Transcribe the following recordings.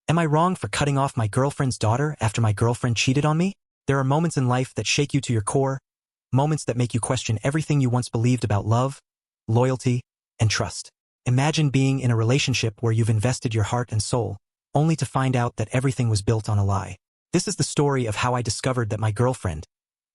Am I wrong for cutting off my girlfriend's daughter after my girlfriend cheated on me? There are moments in life that shake you to your core, moments that make you question everything you once believed about love, loyalty, and trust. Imagine being in a relationship where you've invested your heart and soul, only to find out that everything was built on a lie. This is the story of how I discovered that my girlfriend,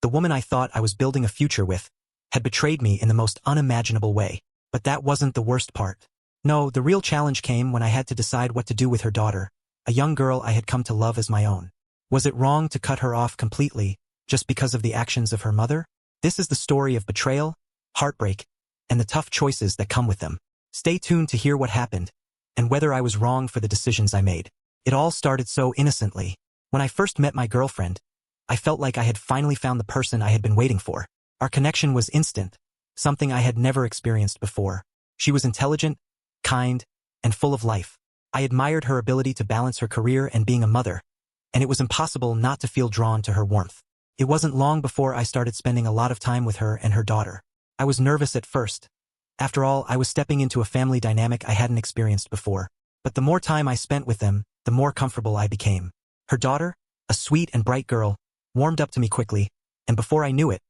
the woman I thought I was building a future with, had betrayed me in the most unimaginable way. But that wasn't the worst part. No, the real challenge came when I had to decide what to do with her daughter, a young girl I had come to love as my own. Was it wrong to cut her off completely, just because of the actions of her mother? This is the story of betrayal, heartbreak, and the tough choices that come with them. Stay tuned to hear what happened, and whether I was wrong for the decisions I made. It all started so innocently. When I first met my girlfriend, I felt like I had finally found the person I had been waiting for. Our connection was instant, something I had never experienced before. She was intelligent, kind, and full of life. I admired her ability to balance her career and being a mother, and it was impossible not to feel drawn to her warmth. It wasn't long before I started spending a lot of time with her and her daughter. I was nervous at first. After all, I was stepping into a family dynamic I hadn't experienced before. But the more time I spent with them, the more comfortable I became. Her daughter, a sweet and bright girl, warmed up to me quickly, and before I knew it,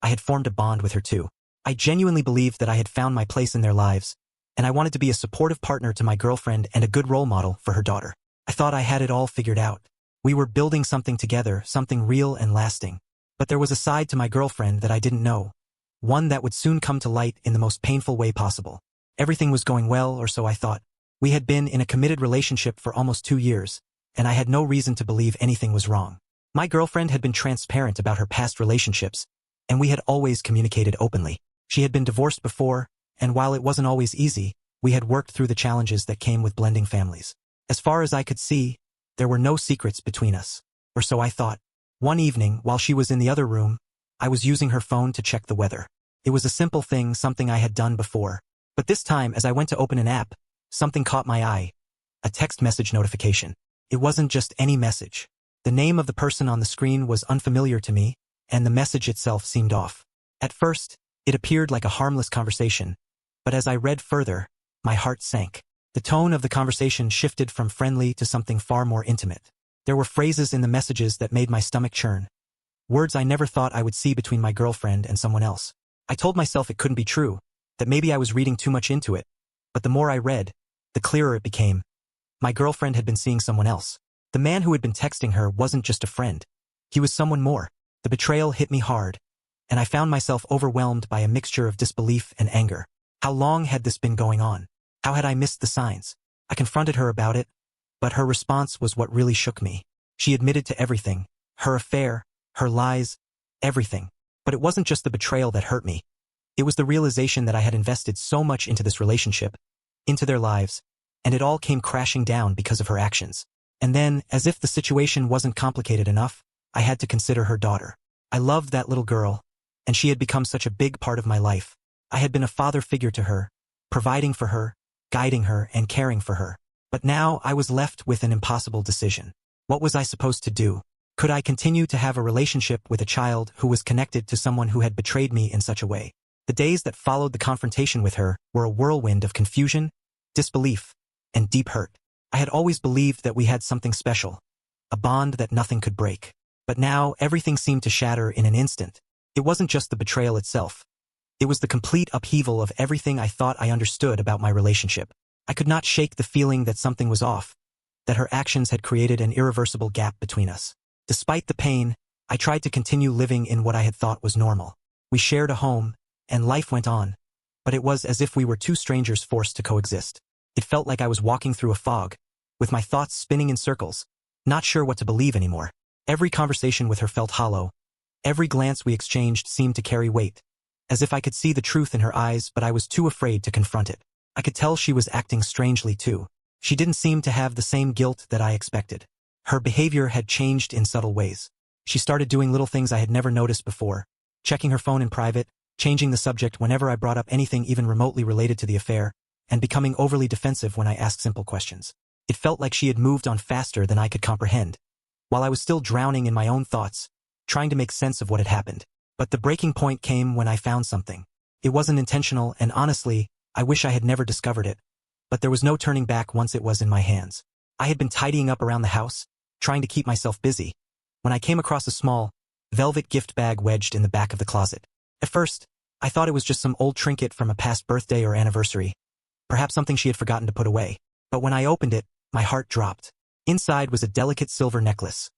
I had formed a bond with her too. I genuinely believed that I had found my place in their lives, and I wanted to be a supportive partner to my girlfriend and a good role model for her daughter. I thought I had it all figured out. We were building something together, something real and lasting. But there was a side to my girlfriend that I didn't know, one that would soon come to light in the most painful way possible. Everything was going well, or so I thought. We had been in a committed relationship for almost 2 years, and I had no reason to believe anything was wrong. My girlfriend had been transparent about her past relationships, and we had always communicated openly. She had been divorced before, and while it wasn't always easy, we had worked through the challenges that came with blending families. As far as I could see, there were no secrets between us, or so I thought. One evening, while she was in the other room, I was using her phone to check the weather. It was a simple thing, something I had done before. But this time, as I went to open an app, something caught my eye. A text message notification. It wasn't just any message. The name of the person on the screen was unfamiliar to me, and the message itself seemed off. At first, it appeared like a harmless conversation, but as I read further, my heart sank. The tone of the conversation shifted from friendly to something far more intimate. There were phrases in the messages that made my stomach churn. Words I never thought I would see between my girlfriend and someone else. I told myself it couldn't be true, that maybe I was reading too much into it. But the more I read, the clearer it became. My girlfriend had been seeing someone else. The man who had been texting her wasn't just a friend. He was someone more. The betrayal hit me hard, and I found myself overwhelmed by a mixture of disbelief and anger. How long had this been going on? How had I missed the signs? I confronted her about it, but her response was what really shook me. She admitted to everything, her affair, her lies, everything. But it wasn't just the betrayal that hurt me. It was the realization that I had invested so much into this relationship, into their lives, and it all came crashing down because of her actions. And then, as if the situation wasn't complicated enough, I had to consider her daughter. I loved that little girl, and she had become such a big part of my life. I had been a father figure to her, providing for her, guiding her, and caring for her. But now I was left with an impossible decision. What was I supposed to do? Could I continue to have a relationship with a child who was connected to someone who had betrayed me in such a way? The days that followed the confrontation with her were a whirlwind of confusion, disbelief, and deep hurt. I had always believed that we had something special, a bond that nothing could break. But now everything seemed to shatter in an instant. It wasn't just the betrayal itself. It was the complete upheaval of everything I thought I understood about my relationship. I could not shake the feeling that something was off, that her actions had created an irreversible gap between us. Despite the pain, I tried to continue living in what I had thought was normal. We shared a home, and life went on, but it was as if we were two strangers forced to coexist. It felt like I was walking through a fog, with my thoughts spinning in circles, not sure what to believe anymore. Every conversation with her felt hollow. Every glance we exchanged seemed to carry weight, as if I could see the truth in her eyes, but I was too afraid to confront it. I could tell she was acting strangely too. She didn't seem to have the same guilt that I expected. Her behavior had changed in subtle ways. She started doing little things I had never noticed before, checking her phone in private, changing the subject whenever I brought up anything even remotely related to the affair, and becoming overly defensive when I asked simple questions. It felt like she had moved on faster than I could comprehend, while I was still drowning in my own thoughts, trying to make sense of what had happened. But the breaking point came when I found something. It wasn't intentional, and honestly, I wish I had never discovered it, but there was no turning back once it was in my hands. I had been tidying up around the house, trying to keep myself busy, when I came across a small, velvet gift bag wedged in the back of the closet. At first, I thought it was just some old trinket from a past birthday or anniversary, perhaps something she had forgotten to put away. But when I opened it, my heart dropped. Inside was a delicate silver necklace,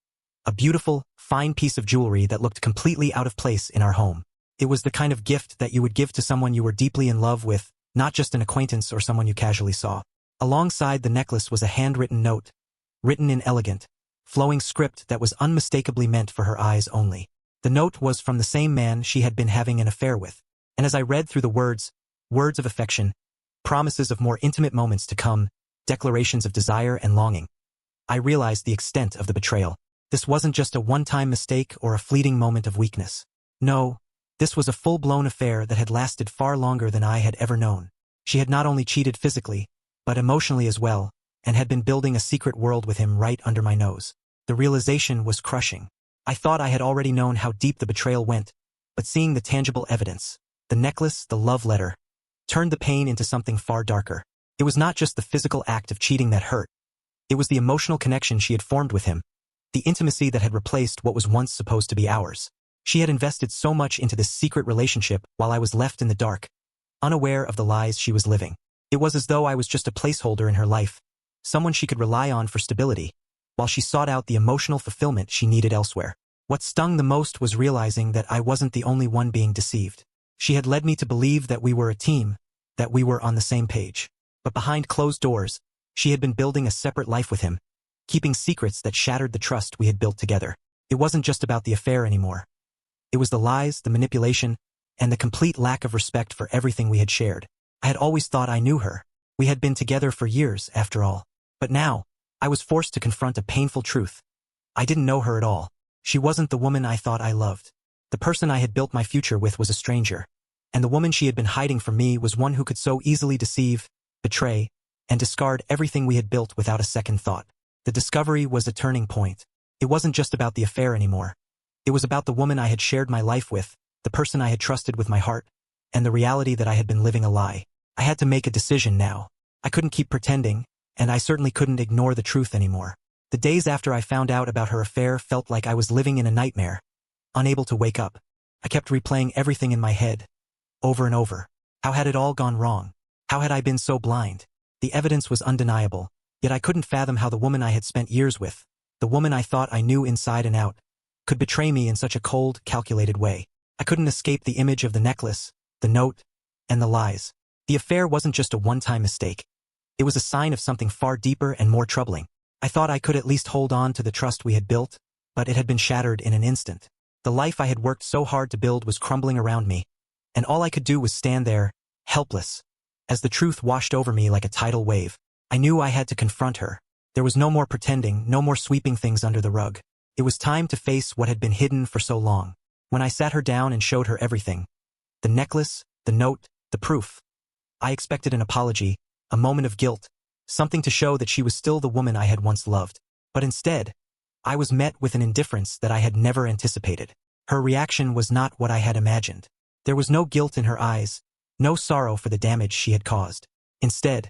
a beautiful, fine piece of jewelry that looked completely out of place in our home. It was the kind of gift that you would give to someone you were deeply in love with, not just an acquaintance or someone you casually saw. Alongside the necklace was a handwritten note, written in elegant, flowing script that was unmistakably meant for her eyes only. The note was from the same man she had been having an affair with, and as I read through the words of affection, promises of more intimate moments to come, declarations of desire and longing, I realized the extent of the betrayal. This wasn't just a one-time mistake or a fleeting moment of weakness. No, this was a full-blown affair that had lasted far longer than I had ever known. She had not only cheated physically, but emotionally as well, and had been building a secret world with him right under my nose. The realization was crushing. I thought I had already known how deep the betrayal went, but seeing the tangible evidence, the necklace, the love letter, turned the pain into something far darker. It was not just the physical act of cheating that hurt. It was the emotional connection she had formed with him, the intimacy that had replaced what was once supposed to be ours. She had invested so much into this secret relationship while I was left in the dark, unaware of the lies she was living. It was as though I was just a placeholder in her life, someone she could rely on for stability, while she sought out the emotional fulfillment she needed elsewhere. What stung the most was realizing that I wasn't the only one being deceived. She had led me to believe that we were a team, that we were on the same page. But behind closed doors, she had been building a separate life with him, keeping secrets that shattered the trust we had built together. It wasn't just about the affair anymore. It was the lies, the manipulation, and the complete lack of respect for everything we had shared. I had always thought I knew her. We had been together for years, after all. But now, I was forced to confront a painful truth. I didn't know her at all. She wasn't the woman I thought I loved. The person I had built my future with was a stranger, and the woman she had been hiding from me was one who could so easily deceive, betray, and discard everything we had built without a second thought. The discovery was a turning point. It wasn't just about the affair anymore. It was about the woman I had shared my life with, the person I had trusted with my heart, and the reality that I had been living a lie. I had to make a decision now. I couldn't keep pretending, and I certainly couldn't ignore the truth anymore. The days after I found out about her affair felt like I was living in a nightmare, unable to wake up. I kept replaying everything in my head, over and over. How had it all gone wrong? How had I been so blind? The evidence was undeniable, yet I couldn't fathom how the woman I had spent years with, the woman I thought I knew inside and out, could betray me in such a cold, calculated way. I couldn't escape the image of the necklace, the note, and the lies. The affair wasn't just a one-time mistake. It was a sign of something far deeper and more troubling. I thought I could at least hold on to the trust we had built, but it had been shattered in an instant. The life I had worked so hard to build was crumbling around me, and all I could do was stand there, helpless. As the truth washed over me like a tidal wave, I knew I had to confront her. There was no more pretending, no more sweeping things under the rug. It was time to face what had been hidden for so long. When I sat her down and showed her everything, the necklace, the note, the proof, I expected an apology, a moment of guilt, something to show that she was still the woman I had once loved. But instead, I was met with an indifference that I had never anticipated. Her reaction was not what I had imagined. There was no guilt in her eyes, no sorrow for the damage she had caused. Instead,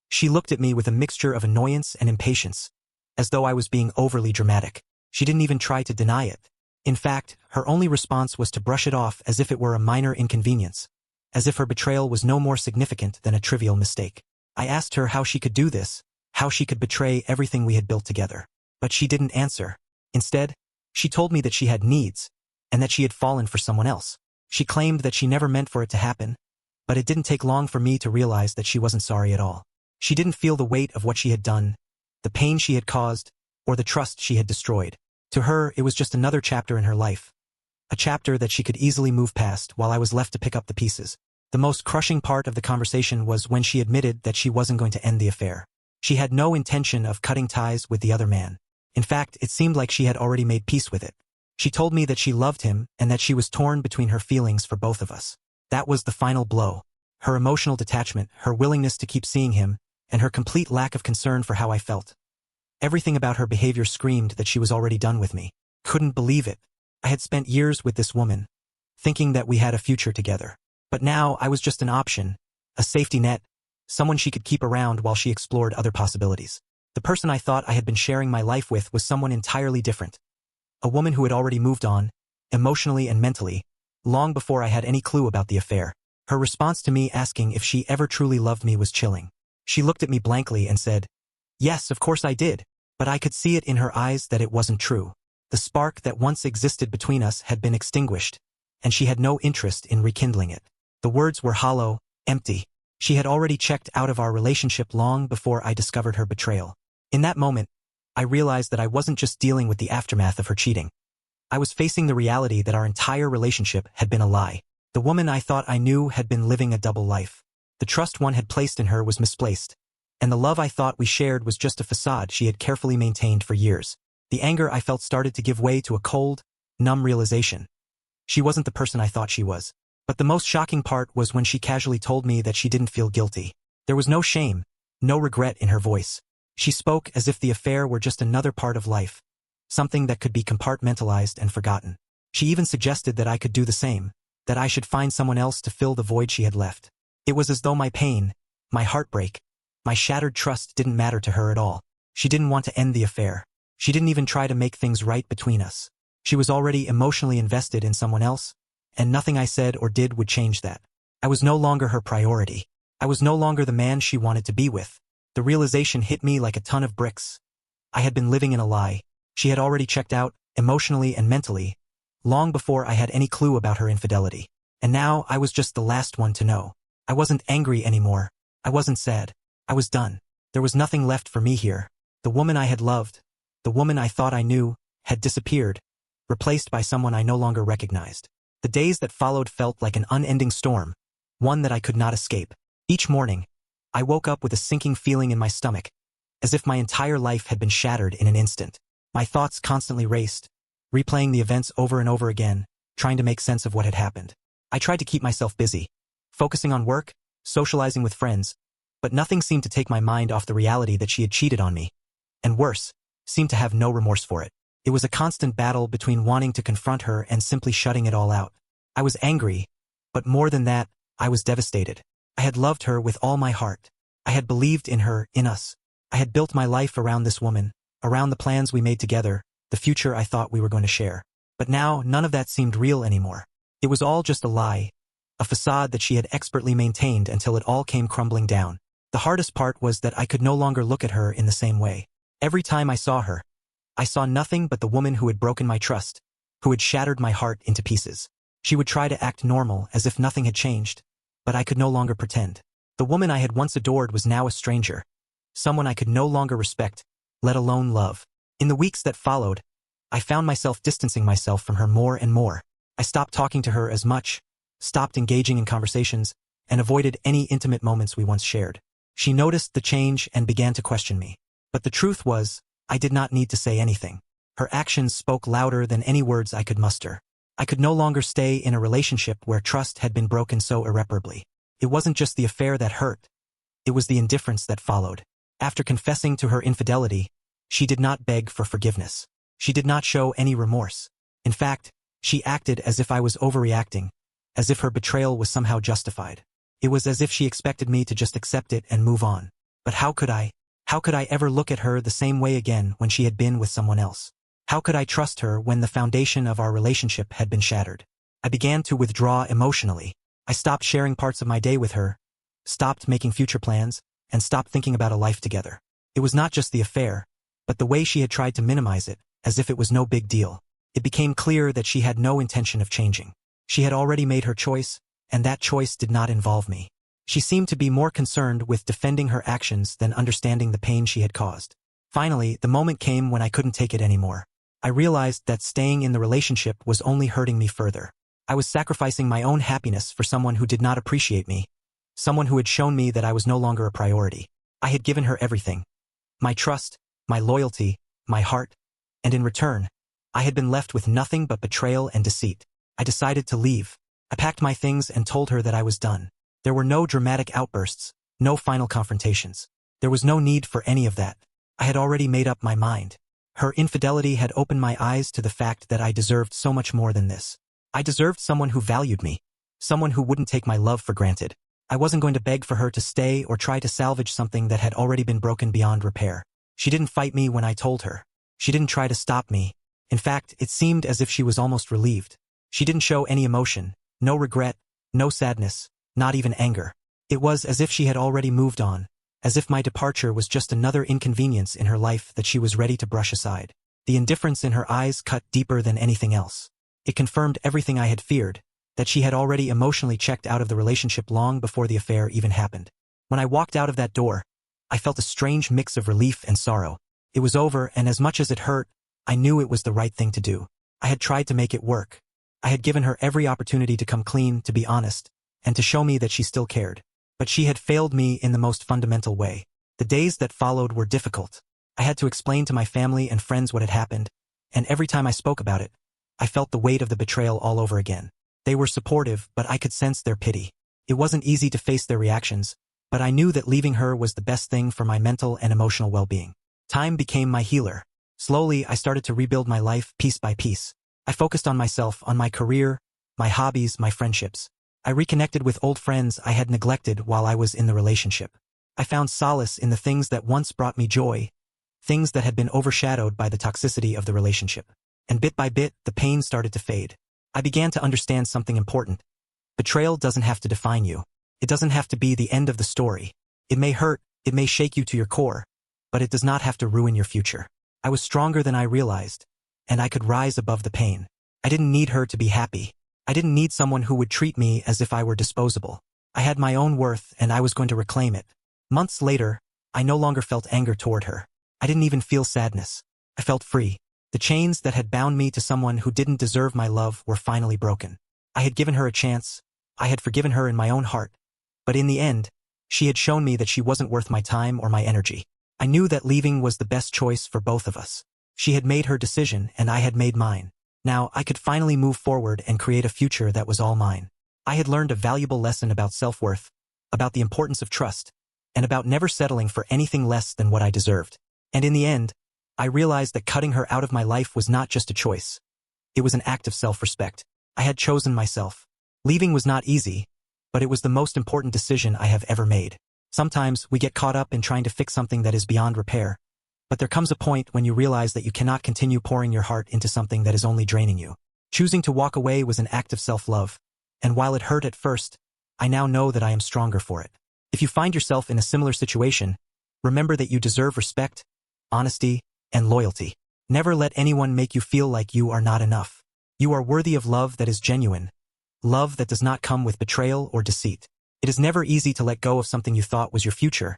she looked at me with a mixture of annoyance and impatience, as though I was being overly dramatic. She didn't even try to deny it. In fact, her only response was to brush it off as if it were a minor inconvenience, as if her betrayal was no more significant than a trivial mistake. I asked her how she could do this, how she could betray everything we had built together. But she didn't answer. Instead, she told me that she had needs, and that she had fallen for someone else. She claimed that she never meant for it to happen, but it didn't take long for me to realize that she wasn't sorry at all. She didn't feel the weight of what she had done, the pain she had caused, or the trust she had destroyed. To her, it was just another chapter in her life, a chapter that she could easily move past while I was left to pick up the pieces. The most crushing part of the conversation was when she admitted that she wasn't going to end the affair. She had no intention of cutting ties with the other man. In fact, it seemed like she had already made peace with it. She told me that she loved him and that she was torn between her feelings for both of us. That was the final blow. Her emotional detachment, her willingness to keep seeing him, and her complete lack of concern for how I felt. Everything about her behavior screamed that she was already done with me. Couldn't believe it. I had spent years with this woman, thinking that we had a future together. But now I was just an option, a safety net, someone she could keep around while she explored other possibilities. The person I thought I had been sharing my life with was someone entirely different. A woman who had already moved on, emotionally and mentally, long before I had any clue about the affair. Her response to me asking if she ever truly loved me was chilling. She looked at me blankly and said, "Yes, of course I did," but I could see it in her eyes that it wasn't true. The spark that once existed between us had been extinguished, and she had no interest in rekindling it. The words were hollow, empty. She had already checked out of our relationship long before I discovered her betrayal. In that moment, I realized that I wasn't just dealing with the aftermath of her cheating. I was facing the reality that our entire relationship had been a lie. The woman I thought I knew had been living a double life. The trust one had placed in her was misplaced, and the love I thought we shared was just a facade she had carefully maintained for years. The anger I felt started to give way to a cold, numb realization. She wasn't the person I thought she was. But the most shocking part was when she casually told me that she didn't feel guilty. There was no shame, no regret in her voice. She spoke as if the affair were just another part of life, something that could be compartmentalized and forgotten. She even suggested that I could do the same, that I should find someone else to fill the void she had left. It was as though my pain, my heartbreak, my shattered trust didn't matter to her at all. She didn't want to end the affair. She didn't even try to make things right between us. She was already emotionally invested in someone else, and nothing I said or did would change that. I was no longer her priority. I was no longer the man she wanted to be with. The realization hit me like a ton of bricks. I had been living in a lie. She had already checked out, emotionally and mentally, long before I had any clue about her infidelity. And now I was just the last one to know. I wasn't angry anymore. I wasn't sad. I was done. There was nothing left for me here. The woman I had loved, the woman I thought I knew, had disappeared, replaced by someone I no longer recognized. The days that followed felt like an unending storm, one that I could not escape. Each morning, I woke up with a sinking feeling in my stomach, as if my entire life had been shattered in an instant. My thoughts constantly raced, replaying the events over and over again, trying to make sense of what had happened. I tried to keep myself busy, focusing on work, socializing with friends, but nothing seemed to take my mind off the reality that she had cheated on me, and worse, seemed to have no remorse for it. It was a constant battle between wanting to confront her and simply shutting it all out. I was angry, but more than that, I was devastated. I had loved her with all my heart. I had believed in her, in us. I had built my life around this woman, around the plans we made together, the future I thought we were going to share. But now, none of that seemed real anymore. It was all just a lie, a facade that she had expertly maintained until it all came crumbling down. The hardest part was that I could no longer look at her in the same way. Every time I saw her, I saw nothing but the woman who had broken my trust, who had shattered my heart into pieces. She would try to act normal, as if nothing had changed, but I could no longer pretend. The woman I had once adored was now a stranger, someone I could no longer respect, let alone love. In the weeks that followed, I found myself distancing myself from her more and more. I stopped talking to her as much, stopped engaging in conversations, and avoided any intimate moments we once shared. She noticed the change and began to question me. But the truth was, I did not need to say anything. Her actions spoke louder than any words I could muster. I could no longer stay in a relationship where trust had been broken so irreparably. It wasn't just the affair that hurt. It was the indifference that followed. After confessing to her infidelity, she did not beg for forgiveness. She did not show any remorse. In fact, she acted as if I was overreacting, as if her betrayal was somehow justified. It was as if she expected me to just accept it and move on. But how could I? How could I ever look at her the same way again when she had been with someone else? How could I trust her when the foundation of our relationship had been shattered? I began to withdraw emotionally. I stopped sharing parts of my day with her, stopped making future plans, and stopped thinking about a life together. It was not just the affair, but the way she had tried to minimize it, as if it was no big deal. It became clear that she had no intention of changing. She had already made her choice, and that choice did not involve me. She seemed to be more concerned with defending her actions than understanding the pain she had caused. Finally, the moment came when I couldn't take it anymore. I realized that staying in the relationship was only hurting me further. I was sacrificing my own happiness for someone who did not appreciate me, someone who had shown me that I was no longer a priority. I had given her everything. My trust, my loyalty, my heart, and in return, I had been left with nothing but betrayal and deceit. I decided to leave. I packed my things and told her that I was done. There were no dramatic outbursts, no final confrontations. There was no need for any of that. I had already made up my mind. Her infidelity had opened my eyes to the fact that I deserved so much more than this. I deserved someone who valued me, someone who wouldn't take my love for granted. I wasn't going to beg for her to stay or try to salvage something that had already been broken beyond repair. She didn't fight me when I told her. She didn't try to stop me. In fact, it seemed as if she was almost relieved. She didn't show any emotion, no regret, no sadness, not even anger. It was as if she had already moved on, as if my departure was just another inconvenience in her life that she was ready to brush aside. The indifference in her eyes cut deeper than anything else. It confirmed everything I had feared, that she had already emotionally checked out of the relationship long before the affair even happened. When I walked out of that door, I felt a strange mix of relief and sorrow. It was over, and as much as it hurt, I knew it was the right thing to do. I had tried to make it work. I had given her every opportunity to come clean, to be honest, and to show me that she still cared. But she had failed me in the most fundamental way. The days that followed were difficult. I had to explain to my family and friends what had happened, and every time I spoke about it, I felt the weight of the betrayal all over again. They were supportive, but I could sense their pity. It wasn't easy to face their reactions, but I knew that leaving her was the best thing for my mental and emotional well-being. Time became my healer. Slowly, I started to rebuild my life piece by piece. I focused on myself, on my career, my hobbies, my friendships. I reconnected with old friends I had neglected while I was in the relationship. I found solace in the things that once brought me joy, things that had been overshadowed by the toxicity of the relationship. And bit by bit, the pain started to fade. I began to understand something important. Betrayal doesn't have to define you. It doesn't have to be the end of the story. It may hurt, it may shake you to your core, but it does not have to ruin your future. I was stronger than I realized, and I could rise above the pain. I didn't need her to be happy. I didn't need someone who would treat me as if I were disposable. I had my own worth, and I was going to reclaim it. Months later, I no longer felt anger toward her. I didn't even feel sadness. I felt free. The chains that had bound me to someone who didn't deserve my love were finally broken. I had given her a chance. I had forgiven her in my own heart. But in the end, she had shown me that she wasn't worth my time or my energy. I knew that leaving was the best choice for both of us. She had made her decision, and I had made mine. Now, I could finally move forward and create a future that was all mine. I had learned a valuable lesson about self-worth, about the importance of trust, and about never settling for anything less than what I deserved. And in the end, I realized that cutting her out of my life was not just a choice. It was an act of self-respect. I had chosen myself. Leaving was not easy, but it was the most important decision I have ever made. Sometimes we get caught up in trying to fix something that is beyond repair, but there comes a point when you realize that you cannot continue pouring your heart into something that is only draining you. Choosing to walk away was an act of self-love, and while it hurt at first, I now know that I am stronger for it. If you find yourself in a similar situation, remember that you deserve respect, honesty, and loyalty. Never let anyone make you feel like you are not enough. You are worthy of love that is genuine, love that does not come with betrayal or deceit. It is never easy to let go of something you thought was your future,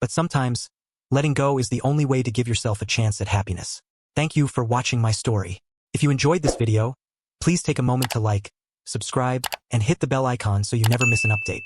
but sometimes, letting go is the only way to give yourself a chance at happiness. Thank you for watching my story. If you enjoyed this video, please take a moment to like, subscribe, and hit the bell icon so you never miss an update.